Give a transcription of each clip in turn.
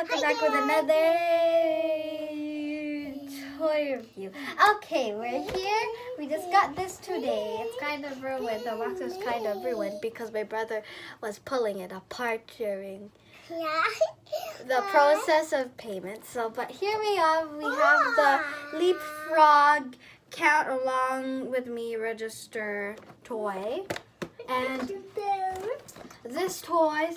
welcome back with another toy review. Okay, we're here. We just got this today. It's kind of ruined. The box is kind of ruined because my brother was pulling it apart during the process of payment. So, but here we are. We have the Leapfrog Count Along With Me Register toy. And this toy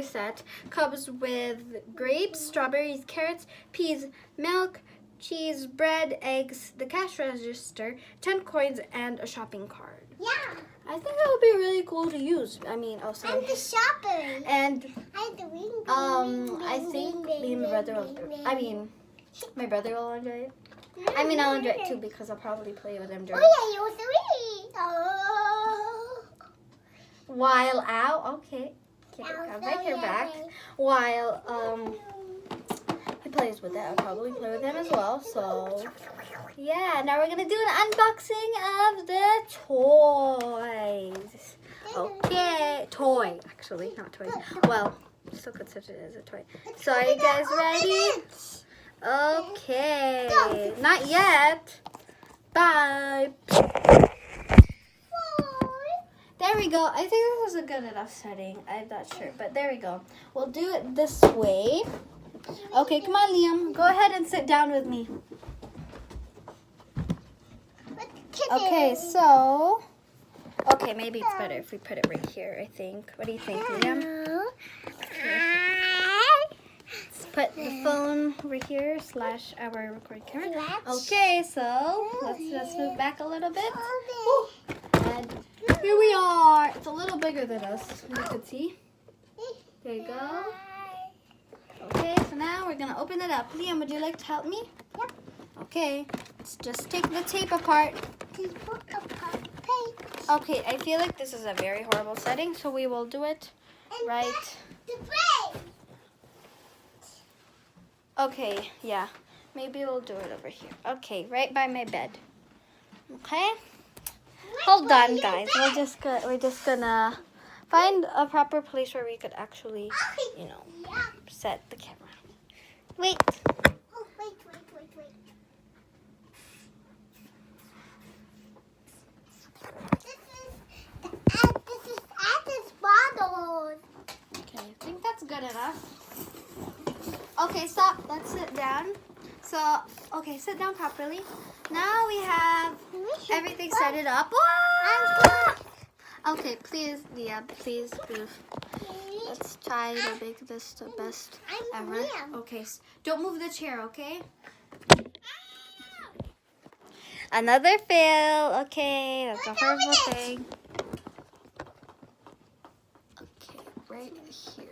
set comes with grapes, strawberries, carrots, peas, milk, cheese, bread, eggs, the cash register, 10 coins, and a shopping cart. Yeah. I think that would be really cool to use. I mean, oh sorry. And the shopper. And I think me and my brother will. My brother will enjoy it. I mean, I'll enjoy it too because I'll probably play with him during. Oh yeah, you three. Oh. While out, okay, come back here back. While he plays with it, I'll probably play with him as well. So yeah, now we're gonna do an unboxing of the toys. Okay, toy actually, not toys. Well, still consider it as a toy. So are you guys ready? Okay, not yet. Bye. There we go. I think this is a good enough setting. I'm not sure, but there we go. We'll do it this way. Okay, come on, Liam. Go ahead and sit down with me. Okay, so... Okay, maybe it's better if we put it right here, I think. What do you think, Liam? Let's put the phone right here / our recording camera. Okay, so let's move back a little bit. Ooh. And here we are. It's a little bigger than us, you can see. There you go. Okay, so now we're going to open it up. Liam, would you like to help me? Yep. Okay, let's just take the tape apart. Okay, I feel like this is a very horrible setting, so we will do it right. Okay, yeah. Maybe we'll do it over here. Okay, right by my bed. Okay? Hold on, guys. We're just gonna find a proper place where we could actually, set the camera. Wait. Oh, wait. This is Addis bottles. Okay, I think that's good enough. Okay, stop. Let's sit down. So, okay, sit down properly. Now we have everything set it up. Ah! Okay, please, Leah, please move. Let's try to make this the best ever. Okay, don't move the chair, okay? Another fail. Okay, that's a horrible thing. Okay, right here.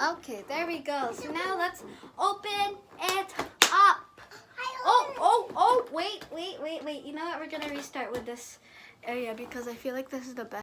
Okay, there we go. So now let's open it up. Oh, wait. You know what? We're going to restart with this area because I feel like this is the best.